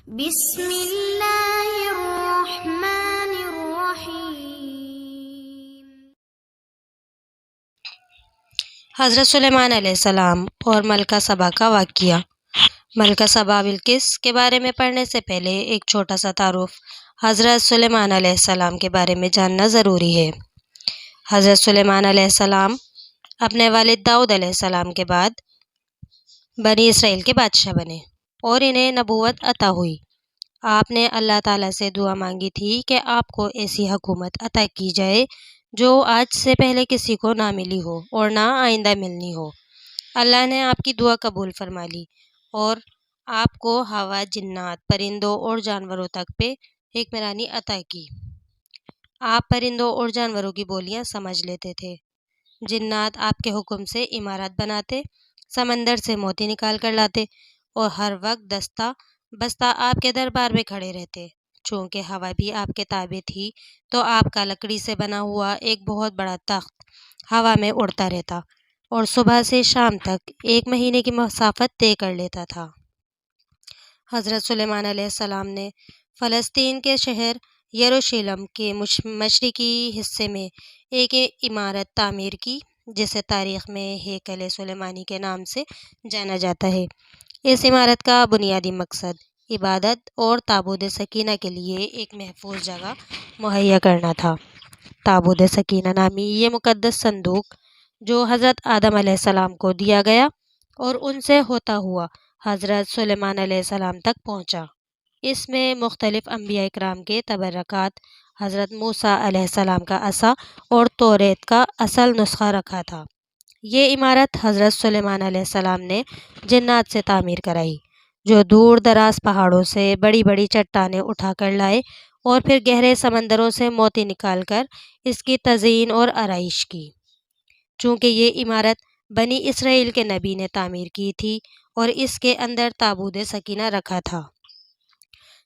بسم اللہ الرحمن الرحیم۔ حضرت سلیمان علیہ السلام اور ملکہ سبا کا واقعہ۔ ملکہ سبا بلقیس کے بارے میں پڑھنے سے پہلے ایک چھوٹا سا تعارف حضرت سلیمان علیہ السلام کے بارے میں جاننا ضروری ہے۔ حضرت سلیمان علیہ السلام اپنے والد داؤد علیہ السلام کے بعد بنی اسرائیل کے بادشاہ بنے اور انہیں نبوت عطا ہوئی۔ آپ نے اللہ تعالیٰ سے دعا مانگی تھی کہ آپ کو ایسی حکومت عطا کی جائے جو آج سے پہلے کسی کو نہ ملی ہو اور نہ آئندہ ملنی ہو۔ اللہ نے آپ کی دعا قبول فرما لی اور آپ کو ہوا، جنات، پرندوں اور جانوروں تک پہ حکمرانی عطا کی۔ آپ پرندوں اور جانوروں کی بولیاں سمجھ لیتے تھے۔ جنات آپ کے حکم سے عمارات بناتے، سمندر سے موتی نکال کر لاتے اور ہر وقت دستہ بستہ آپ کے دربار میں کھڑے رہتے۔ چونکہ ہوا بھی آپ کے تابع تھی تو آپ کا لکڑی سے بنا ہوا ایک بہت بڑا تخت ہوا میں اڑتا رہتا اور صبح سے شام تک 1 مہینے کی مسافت طے کر لیتا تھا۔ حضرت سلیمان علیہ السلام نے فلسطین کے شہر یروشلم کے مشرقی حصے میں ایک عمارت تعمیر کی جسے تاریخ میں ہیکل سلیمانی کے نام سے جانا جاتا ہے۔ اس عمارت کا بنیادی مقصد عبادت اور تابوت سکینہ کے لیے ایک محفوظ جگہ مہیا کرنا تھا۔ تابوت سکینہ نامی یہ مقدس صندوق جو حضرت آدم علیہ السلام کو دیا گیا اور ان سے ہوتا ہوا حضرت سلیمان علیہ السلام تک پہنچا۔ اس میں مختلف انبیاء اکرام کے تبرکات، حضرت موسیٰ علیہ السلام کا عصا اور توریت کا اصل نسخہ رکھا تھا۔ یہ عمارت حضرت سلیمان علیہ السلام نے جنات سے تعمیر کرائی جو دور دراز پہاڑوں سے بڑی بڑی چٹانیں اٹھا کر لائے اور پھر گہرے سمندروں سے موتی نکال کر اس کی تزئین اور آرائش کی۔ چونکہ یہ عمارت بنی اسرائیل کے نبی نے تعمیر کی تھی اور اس کے اندر تابوت سکینہ رکھا تھا،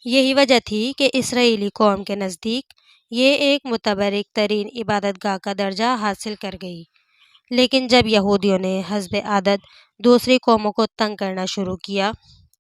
یہی وجہ تھی کہ اسرائیلی قوم کے نزدیک یہ ایک متبرک ترین عبادت گاہ کا درجہ حاصل کر گئی۔ لیکن جب یہودیوں نے حسب عادت دوسری قوموں کو تنگ کرنا شروع کیا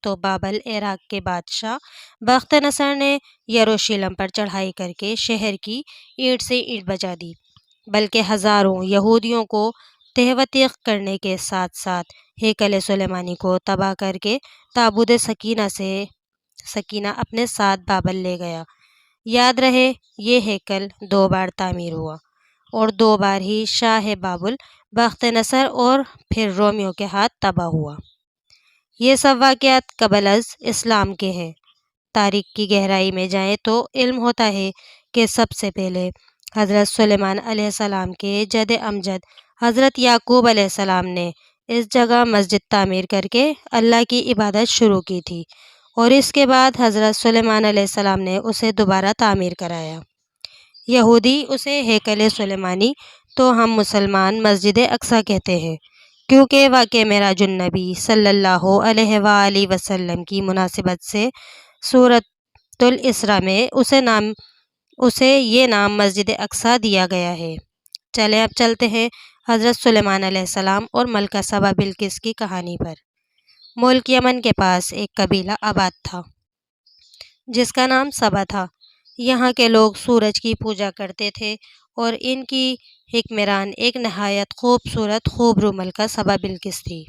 تو بابل عراق کے بادشاہ بخت نصر نے یروشلم پر چڑھائی کر کے شہر کی اینٹ سے اینٹ بجا دی، بلکہ ہزاروں یہودیوں کو تہ و تیغ کرنے کے ساتھ ساتھ ہیکل سلیمانی کو تباہ کر کے تابوت سکینہ اپنے ساتھ بابل لے گیا۔ یاد رہے یہ ہیکل 2 بار تعمیر ہوا اور 2 بار ہی شاہ بابل بخت نصر اور پھر رومیوں کے ہاتھ تباہ ہوا۔ یہ سب واقعات قبل از اسلام کے ہیں۔ تاریخ کی گہرائی میں جائیں تو علم ہوتا ہے کہ سب سے پہلے حضرت سلیمان علیہ السلام کے جد امجد حضرت یعقوب علیہ السلام نے اس جگہ مسجد تعمیر کر کے اللہ کی عبادت شروع کی تھی اور اس کے بعد حضرت سلیمان علیہ السلام نے اسے دوبارہ تعمیر کرایا۔ یہودی اسے ہیکل سلیمانی تو ہم مسلمان مسجد اقصی کہتے ہیں، کیونکہ واقع معراج النبی صلی اللہ علیہ وآلہ وسلم کی مناسبت سے سورۃ الاسراء میں اسے یہ نام مسجد اقصی دیا گیا ہے۔ چلیں اب چلتے ہیں حضرت سلیمان علیہ السلام اور ملکہ سبا بلقیس کی کہانی پر۔ ملک یمن کے پاس ایک قبیلہ آباد تھا جس کا نام سبا تھا۔ یہاں کے لوگ سورج کی پوجا کرتے تھے اور ان کی حکمران ایک نہایت خوبصورت خوبرو ملکہ سبا بلقیس تھی۔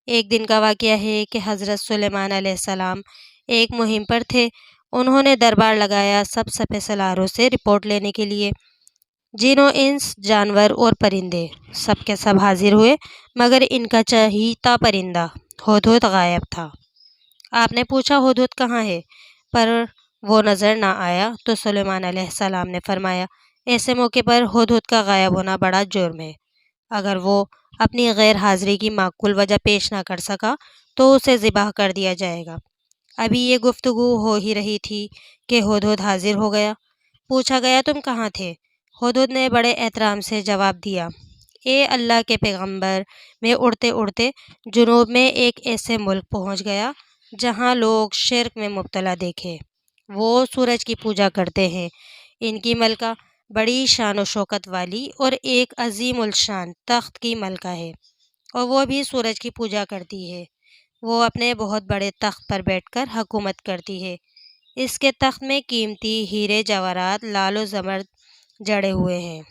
ایک دن کا واقعہ ہے کہ حضرت سلیمان علیہ السلام ایک مہم پر تھے۔ انہوں نے دربار لگایا سب سپہ سالاروں سے رپورٹ لینے کے لیے۔ جن و انس، جانور اور پرندے سب کے سب حاضر ہوئے، مگر ان کا چہیتا پرندہ ہدہد غائب تھا۔ آپ نے پوچھا ہدہد کہاں ہے، پر وہ نظر نہ آیا تو سلیمان علیہ السلام نے فرمایا ایسے موقع پر ہدہد کا غائب ہونا بڑا جرم ہے۔ اگر وہ اپنی غیر حاضری کی معقول وجہ پیش نہ کر سکا تو اسے ذبح کر دیا جائے گا۔ ابھی یہ گفتگو ہو ہی رہی تھی کہ ہدہد حاضر ہو گیا۔ پوچھا گیا تم کہاں تھے؟ ہدہد نے بڑے احترام سے جواب دیا، اے اللہ کے پیغمبر، میں اڑتے اڑتے جنوب میں ایک ایسے ملک پہنچ گیا جہاں لوگ شرک میں مبتلا دیکھے۔ وہ سورج کی پوجا کرتے ہیں۔ ان کی ملکہ بڑی شان و شوکت والی اور ایک عظیم الشان تخت کی ملکہ ہے اور وہ بھی سورج کی پوجا کرتی ہے۔ وہ اپنے بہت بڑے تخت پر بیٹھ کر حکومت کرتی ہے۔ اس کے تخت میں قیمتی ہیرے جواہرات لال و زمرد جڑے ہوئے ہیں۔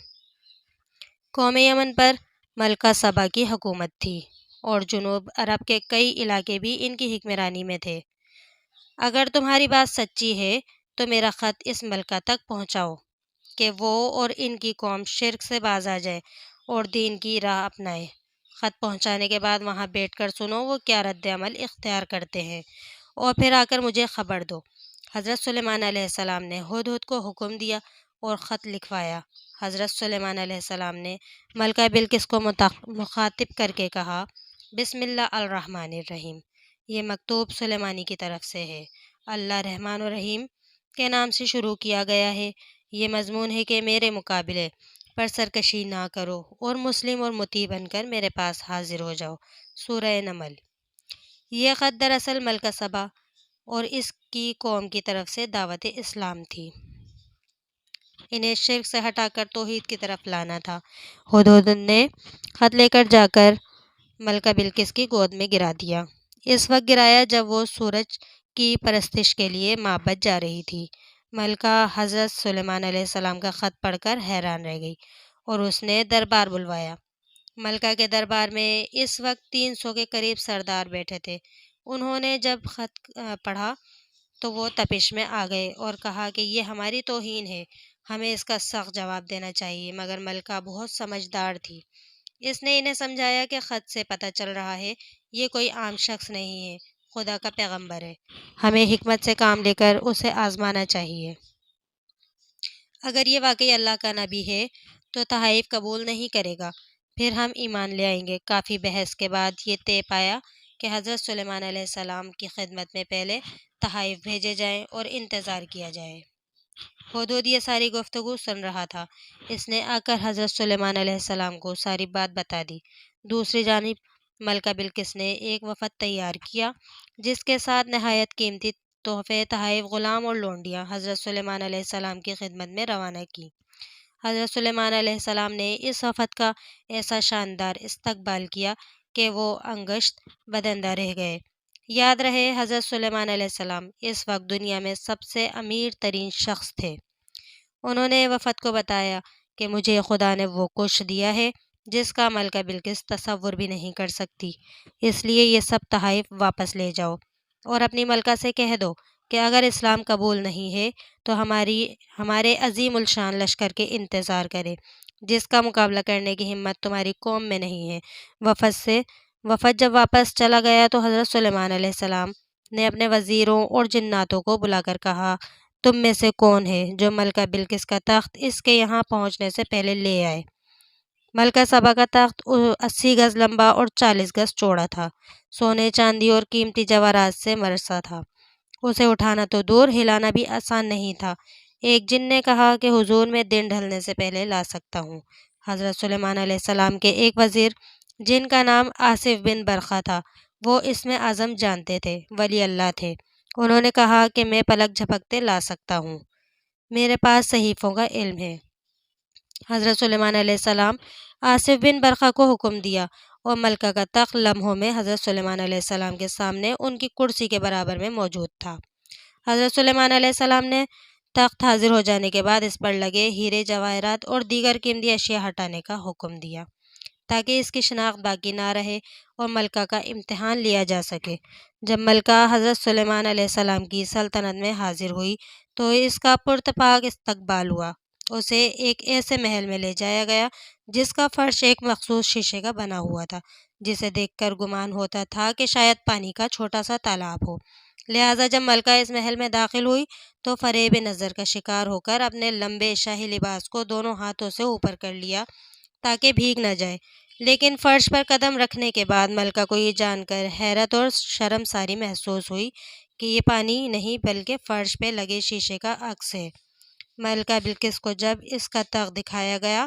قوم یمن پر ملکہ سبا کی حکومت تھی اور جنوب عرب کے کئی علاقے بھی ان کی حکمرانی میں تھے۔ اگر تمہاری بات سچی ہے تو میرا خط اس ملکہ تک پہنچاؤ کہ وہ اور ان کی قوم شرک سے باز آ جائے اور دین کی راہ اپنائے۔ خط پہنچانے کے بعد وہاں بیٹھ کر سنو وہ کیا رد عمل اختیار کرتے ہیں، اور پھر آ کر مجھے خبر دو۔ حضرت سلیمان علیہ السلام نے ہدہد کو حکم دیا اور خط لکھوایا۔ حضرت سلیمان علیہ السلام نے ملکہ بلقیس کو مخاطب کر کے کہا، بسم اللہ الرحمن الرحیم، یہ مکتوب سلیمانی کی طرف سے ہے۔ اللہ رحمان و رحیم کے نام سے شروع کیا گیا ہے۔ یہ مضمون ہے کہ میرے مقابلے پر سرکشی نہ کرو اور مسلم اور مطیع بن کر میرے پاس حاضر ہو جاؤ۔ سورہ نمل۔ یہ خط دراصل ملکہ سبا اور اس کی قوم کی طرف سے دعوت اسلام تھی۔ انہیں شرک سے ہٹا کر توحید کی طرف لانا تھا۔ ہدہد نے خط لے کر جا کر ملکہ بلقیس کی گود میں گرا دیا۔ اس وقت گرایا جب وہ سورج کی پرستش کے لیے معبد جا رہی تھی۔ ملکہ حضرت سلیمان علیہ السلام کا خط پڑھ کر حیران رہ گئی اور اس نے دربار بلوایا۔ ملکہ کے دربار میں اس وقت 300 کے قریب سردار بیٹھے تھے۔ انہوں نے جب خط پڑھا تو وہ تپش میں آ گئے اور کہا کہ یہ ہماری توہین ہے، ہمیں اس کا سخت جواب دینا چاہیے۔ مگر ملکہ بہت سمجھدار تھی۔ اس نے انہیں سمجھایا کہ خط سے پتہ چل رہا ہے یہ کوئی عام شخص نہیں ہے، خدا کا پیغمبر ہے، ہمیں حکمت سے کام لے کر اسے آزمانا چاہیے۔ اگر یہ واقعی اللہ کا نبی ہے تو تحائف قبول نہیں کرے گا، پھر ہم ایمان لے آئیں گے۔ کافی بحث کے بعد یہ طے پایا کہ حضرت سلیمان علیہ السلام کی خدمت میں پہلے تحائف بھیجے جائیں اور انتظار کیا جائے۔ ہدہد یہ ساری گفتگو سن رہا تھا۔ اس نے آ کر حضرت سلیمان علیہ السلام کو ساری بات بتا دی۔ دوسری جانب ملکہ بلقیس نے ایک وفد تیار کیا جس کے ساتھ نہایت قیمتی تحفے، تحائف، غلام اور لونڈیاں حضرت سلیمان علیہ السلام کی خدمت میں روانہ کی۔ حضرت سلیمان علیہ السلام نے اس وفد کا ایسا شاندار استقبال کیا کہ وہ انگشت بدندہ رہ گئے۔ یاد رہے حضرت سلیمان علیہ السلام اس وقت دنیا میں سب سے امیر ترین شخص تھے۔ انہوں نے وفد کو بتایا کہ مجھے خدا نے وہ کچھ دیا ہے جس کا ملکہ بلقیس تصور بھی نہیں کر سکتی، اس لیے یہ سب تحائف واپس لے جاؤ اور اپنی ملکہ سے کہہ دو کہ اگر اسلام قبول نہیں ہے تو ہمارے عظیم الشان لشکر کے انتظار کرے جس کا مقابلہ کرنے کی ہمت تمہاری قوم میں نہیں ہے۔ وفد جب واپس چلا گیا تو حضرت سلیمان علیہ السلام نے اپنے وزیروں اور جناتوں کو بلا کر کہا، تم میں سے کون ہے جو ملکہ بلقیس کا تخت اس کے یہاں پہنچنے سے پہلے لے آئے؟ ملکہ سبا کا تخت 80 گز لمبا اور 40 گز چوڑا تھا، سونے چاندی اور قیمتی جواہرات سے مرصع تھا۔ اسے اٹھانا تو دور، ہلانا بھی آسان نہیں تھا۔ ایک جن نے کہا کہ حضور میں دن ڈھلنے سے پہلے لا سکتا ہوں۔ حضرت سلیمان علیہ السلام کے ایک وزیر جن کا نام آصف بن برخا تھا، وہ اسم اعظم جانتے تھے، ولی اللہ تھے۔ انہوں نے کہا کہ میں پلک جھپکتے لا سکتا ہوں، میرے پاس صحیفوں کا علم ہے۔ حضرت سلیمان علیہ السلام آصف بن برخا کو حکم دیا اور ملکہ کا تخت لمحوں میں حضرت سلیمان علیہ السلام کے سامنے ان کی کرسی کے برابر میں موجود تھا۔ حضرت سلیمان علیہ السلام نے تخت حاضر ہو جانے کے بعد اس پر لگے ہیرے جواہرات اور دیگر قیمتی اشیاء ہٹانے کا حکم دیا تاکہ اس کی شناخت باقی نہ رہے اور ملکہ کا امتحان لیا جا سکے۔ جب ملکہ حضرت سلیمان علیہ السلام کی سلطنت میں حاضر ہوئی تو اس کا پرتپاک استقبال ہوا۔ اسے ایک ایسے محل میں لے جایا گیا جس کا فرش ایک مخصوص شیشے کا بنا ہوا تھا، جسے دیکھ کر گمان ہوتا تھا کہ شاید پانی کا چھوٹا سا تالاب ہو۔ لہٰذا جب ملکہ اس محل میں داخل ہوئی تو فریب نظر کا شکار ہو کر اپنے لمبے شاہی لباس کو دونوں ہاتھوں سے اوپر کر لیا تاکہ بھیگ نہ جائے، لیکن فرش پر قدم رکھنے کے بعد ملکہ کو یہ جان کر حیرت اور شرمساری محسوس ہوئی کہ یہ پانی نہیں بلکہ فرش پہ لگے شیشے کا عکس ہے۔ ملکہ بلقیس کو جب اس کا تخت دکھایا گیا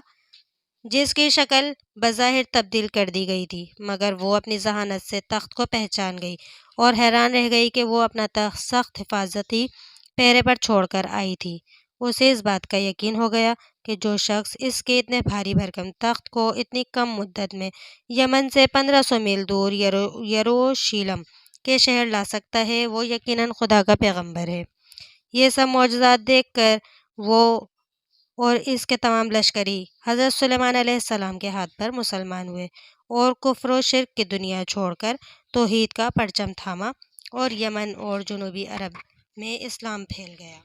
جس کی شکل بظاہر تبدیل کر دی گئی تھی، مگر وہ اپنی ذہانت سے تخت کو پہچان گئی اور حیران رہ گئی کہ وہ اپنا تخت سخت حفاظتی پیرے پر چھوڑ کر آئی تھی۔ اسے اس بات کا یقین ہو گیا کہ جو شخص اس کے اتنے بھاری بھرکم تخت کو اتنی کم مدت میں یمن سے 1500 میل دور یروشلم کے شہر لا سکتا ہے وہ یقیناً خدا کا پیغمبر ہے۔ یہ سب معجزات دیکھ کر وہ اور اس کے تمام لشکری حضرت سلیمان علیہ السلام کے ہاتھ پر مسلمان ہوئے اور کفر و شرک کی دنیا چھوڑ کر توحید کا پرچم تھاما اور یمن اور جنوبی عرب میں اسلام پھیل گیا۔